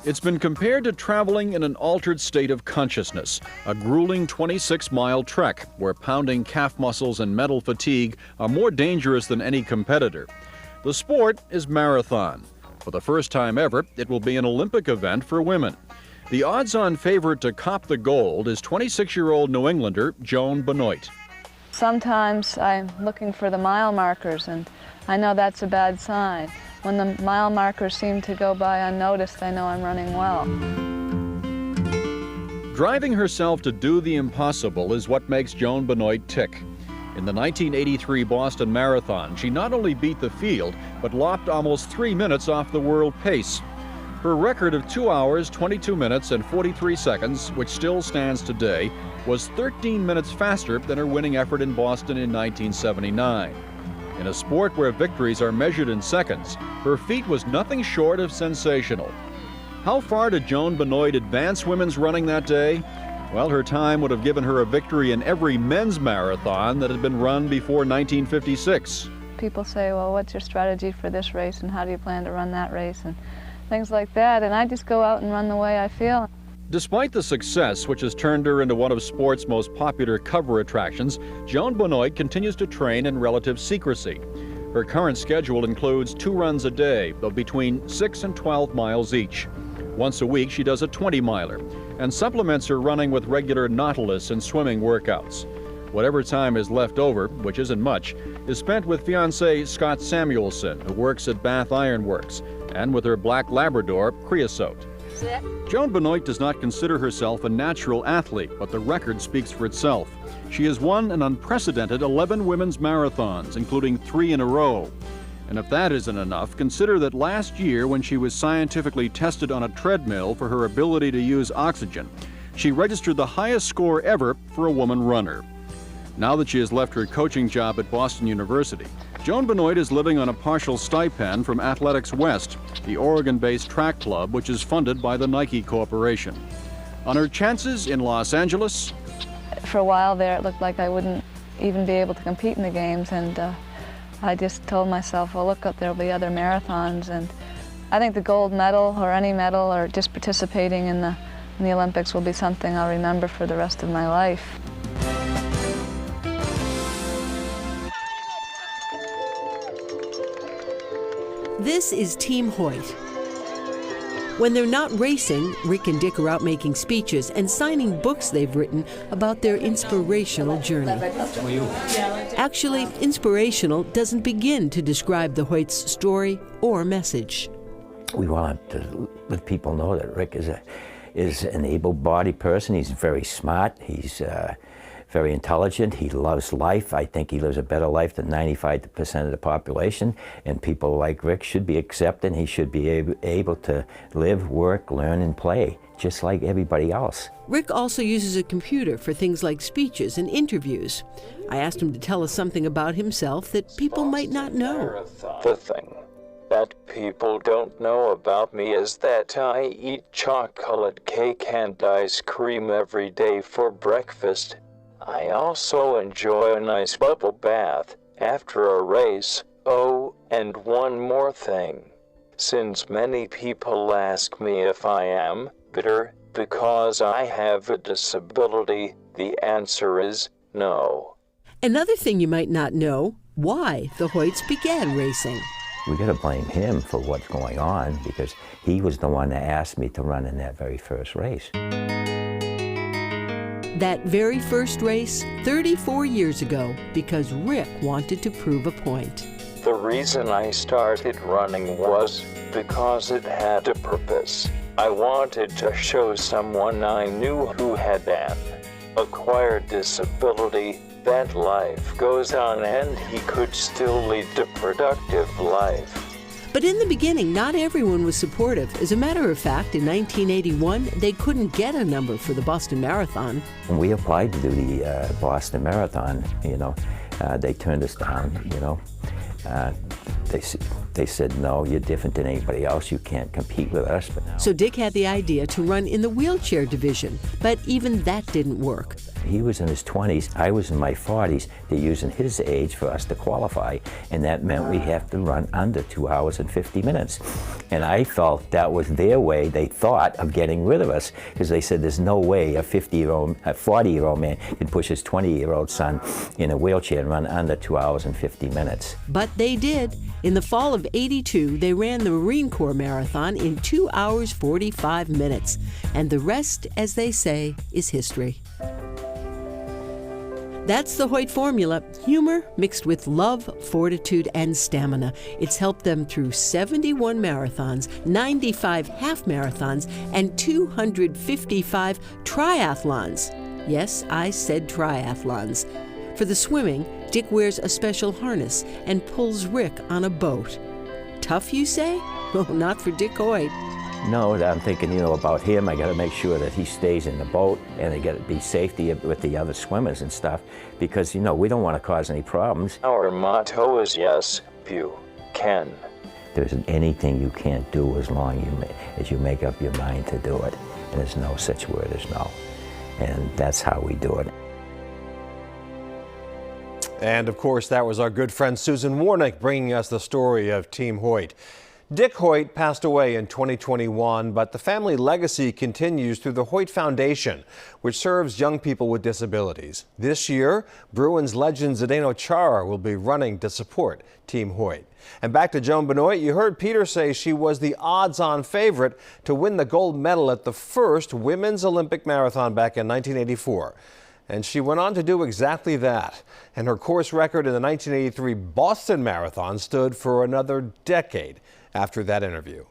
It's been compared to traveling in an altered state of consciousness, a grueling 26-mile trek where pounding calf muscles and mental fatigue are more dangerous than any competitor. The sport is marathon. For the first time ever, it will be an Olympic event for women. The odds-on favorite to cop the gold is 26-year-old New Englander Joan Benoit. Sometimes I'm looking for the mile markers, and I know that's a bad sign. When the mile markers seem to go by unnoticed, I know I'm running well. Driving herself to do the impossible is what makes Joan Benoit tick. In the 1983 Boston Marathon, she not only beat the field, but lopped almost 3 minutes off the world pace. Her record of 2 hours, 22 minutes, and 43 seconds, which still stands today, was 13 minutes faster than her winning effort in Boston in 1979. In a sport where victories are measured in seconds, her feat was nothing short of sensational. How far did Joan Benoit advance women's running that day? Well, her time would have given her a victory in every men's marathon that had been run before 1956. People say, well, what's your strategy for this race, and how do you plan to run that race, and things like that, and I just go out and run the way I feel. Despite the success, which has turned her into one of sport's most popular cover attractions, Joan Benoit continues to train in relative secrecy. Her current schedule includes 2 runs a day of between 6 and 12 miles each. Once a week, she does a 20-miler and supplements her running with regular Nautilus and swimming workouts. Whatever time is left over, which isn't much, is spent with fiancé Scott Samuelson, who works at Bath Iron Works, and with her black Labrador, Creosote. Joan Benoit does not consider herself a natural athlete, but the record speaks for itself. She has won an unprecedented 11 women's marathons, including 3 in a row. And if that isn't enough, consider that last year, when she was scientifically tested on a treadmill for her ability to use oxygen, she registered the highest score ever for a woman runner. Now that she has left her coaching job at Boston University, Joan Benoit is living on a partial stipend from Athletics West, the Oregon-based track club which is funded by the Nike Corporation. On her chances in Los Angeles? For a while there, it looked like I wouldn't even be able to compete in the games, and I just told myself, well, look up, there'll be other marathons, and I think the gold medal or any medal or just participating in the Olympics will be something I'll remember for the rest of my life. This is Team Hoyt. When they're not racing, Rick and Dick are out making speeches and signing books they've written about their inspirational journey. Actually, inspirational doesn't begin to describe the Hoyts' story or message. We want to let people know that Rick is an able-bodied person. He's very smart. He's very intelligent. He loves life. I think he lives a better life than 95% of the population, and people like Rick should be accepted. He should be able to live, work, learn, and play, just like everybody else. Rick also uses a computer for things like speeches and interviews. I asked him to tell us something about himself that people might not know. The thing that people don't know about me is that I eat chocolate cake and ice cream every day for breakfast. I also enjoy a nice bubble bath after a race. Oh, and one more thing. Since many people ask me if I am bitter because I have a disability, the answer is no. Another thing you might not know, why the Hoyts began racing. We got to blame him for what's going on, because he was the one that asked me to run in that very first race. That very first race, 34 years ago, because Rick wanted to prove a point. The reason I started running was because it had a purpose. I wanted to show someone I knew who had an acquired disability that life goes on and he could still lead a productive life. But in the beginning, not everyone was supportive. As a matter of fact, in 1981, they couldn't get a number for the Boston Marathon. When we applied to do the Boston Marathon, they turned us down, They said, no, you're different than anybody else. You can't compete with us. So Dick had the idea to run in the wheelchair division, but even that didn't work. He was in his 20s, I was in my 40s. They're using his age for us to qualify, and that meant we have to run under 2 hours and 50 minutes. And I felt that was their way, they thought, of getting rid of us, because they said there's no way a 40-year-old man can push his 20-year-old son in a wheelchair and run under 2 hours and 50 minutes. But they did. In the fall of '82, they ran the Marine Corps Marathon in 2 hours 45 minutes. And the rest, as they say, is history. That's the Hoyt formula: humor mixed with love, fortitude, and stamina. It's helped them through 71 marathons, 95 half marathons, and 255 triathlons. Yes, I said triathlons. For the swimming, Dick wears a special harness and pulls Rick on a boat. Tough, you say? Well, not for Dick Hoyt. No, I'm thinking, about him. I got to make sure that he stays in the boat, and they got to be safety with the other swimmers and stuff, because, we don't want to cause any problems. Our motto is yes, you can. There isn't anything you can't do as long as you make up your mind to do it. And there's no such word as no. And that's how we do it. And of course, that was our good friend Susan Warnick bringing us the story of Team Hoyt. Dick Hoyt passed away in 2021, but the family legacy continues through the Hoyt Foundation, which serves young people with disabilities. This year, Bruins legend Zdeno Chara will be running to support Team Hoyt. And back to Joan Benoit, you heard Peter say she was the odds-on favorite to win the gold medal at the first women's Olympic marathon back in 1984. And she went on to do exactly that. And her course record in the 1983 Boston Marathon stood for another decade after that interview.